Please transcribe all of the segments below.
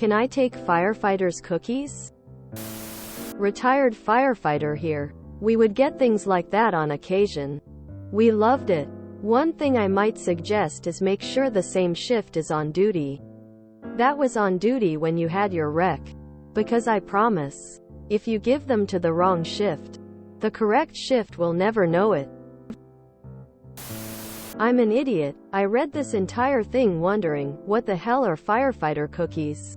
Can I take firefighters' cookies? Retired firefighter here. We would get things like that on occasion. We loved it. One thing I might suggest is make sure the same shift is on duty. That was on duty when you had your wreck. Because I promise, if you give them to the wrong shift, the correct shift will never know it. I'm an idiot. I read this entire thing wondering, what the hell are firefighter cookies?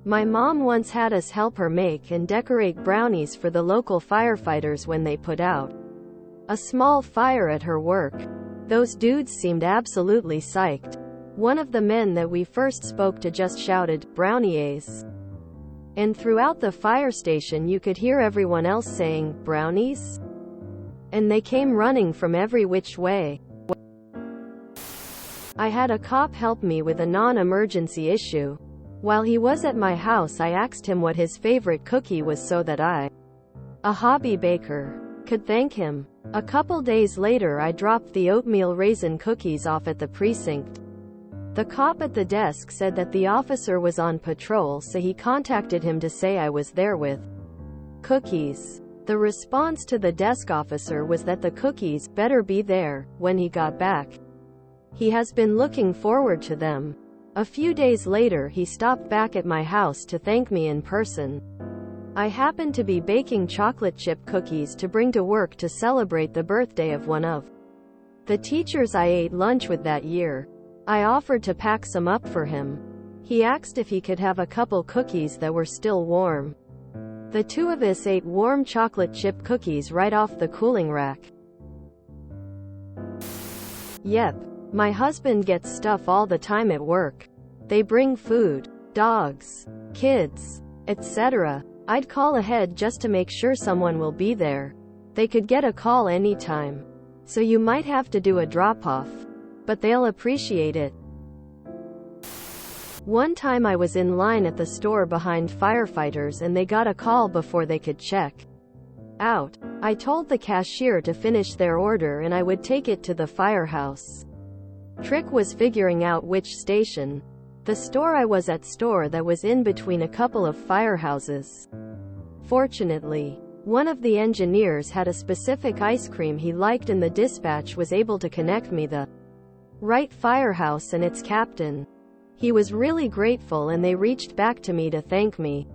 My mom once had us help her make and decorate brownies for the local firefighters when they put out a small fire at her work. Those dudes seemed absolutely psyched. One of the men that we first spoke to just shouted, "Brownies." And throughout the fire station you could hear everyone else saying, "Brownies?" And they came running from every which way. I had a cop help me with a non-emergency issue. While he was at my house, I asked him what his favorite cookie was so that I, a hobby baker, could thank him. A couple days later I dropped the oatmeal raisin cookies off at the precinct. The cop at the desk said that the officer was on patrol, so he contacted him to say I was there with cookies. The response to the desk officer was that the cookies better be there when he got back. He has been looking forward to them. A few days later he stopped back at my house to thank me in person. I happened to be baking chocolate chip cookies to bring to work to celebrate the birthday of one of the teachers I ate lunch with that year. I offered to pack some up for him. He asked if he could have a couple cookies that were still warm. The two of us ate warm chocolate chip cookies right off the cooling rack. Yep. My husband gets stuff all the time at work. They bring food, dogs, kids, etc. I'd call ahead just to make sure someone will be there. They could get a call anytime. So you might have to do a drop-off. But they'll appreciate it. One time I was in line at the store behind firefighters and they got a call before they could check out. I told the cashier to finish their order and I would take it to the firehouse. Trick was figuring out which station. The store I was at store that was in between a couple of firehouses. Fortunately, one of the engineers had a specific ice cream he liked and the dispatch was able to connect me the right firehouse and its captain. He was really grateful and they reached back to me to thank me.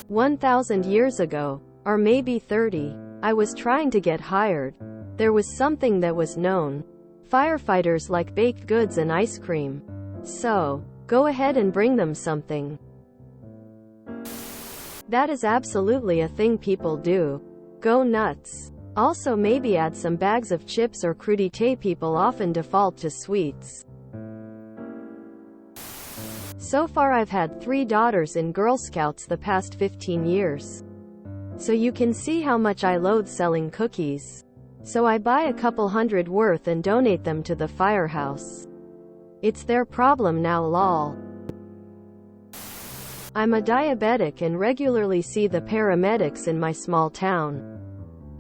1,000 years ago, or maybe 30, I was trying to get hired. There was something that was known. Firefighters like baked goods and ice cream. So, go ahead and bring them something. That is absolutely a thing people do. Go nuts. Also maybe add some bags of chips or crudité. People often default to sweets. So far I've had 3 daughters in Girl Scouts the past 15 years. So you can see how much I loathe selling cookies. So I buy a couple hundred worth and donate them to the firehouse. It's their problem now, lol. I'm a diabetic and regularly see the paramedics in my small town.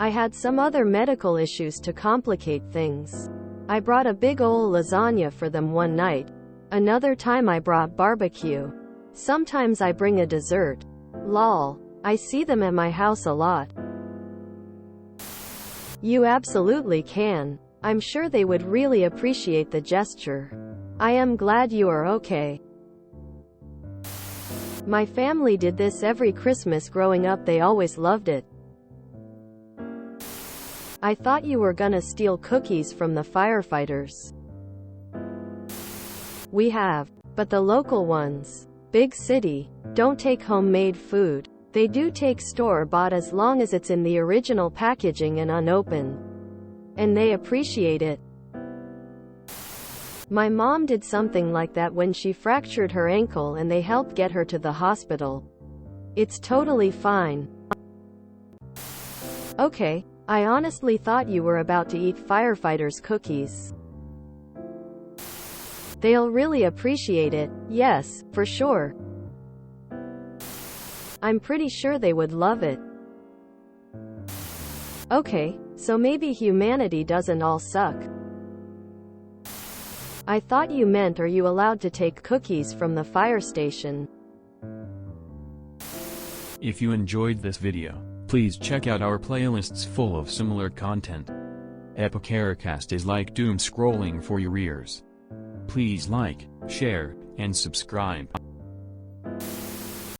I had some other medical issues to complicate things. I brought a big ol' lasagna for them one night. Another time I brought barbecue. Sometimes I bring a dessert. Lol. I see them at my house a lot. You absolutely can. I'm sure they would really appreciate the gesture. I am glad you are okay. My family did this every Christmas growing up. They always loved it. I thought you were gonna steal cookies from the firefighters. We have. But the local ones. Big city. Don't take homemade food. They do take store-bought as long as it's in the original packaging and unopened. And they appreciate it. My mom did something like that when she fractured her ankle and they helped get her to the hospital. It's totally fine. Okay, I honestly thought you were about to eat firefighters' cookies. They'll really appreciate it, yes, for sure. I'm pretty sure they would love it. Okay, so maybe humanity doesn't all suck. I thought you meant, are you allowed to take cookies from the fire station? If you enjoyed this video, please check out our playlists full of similar content. Epicaricast is like doom scrolling for your ears. Please like, share, and subscribe.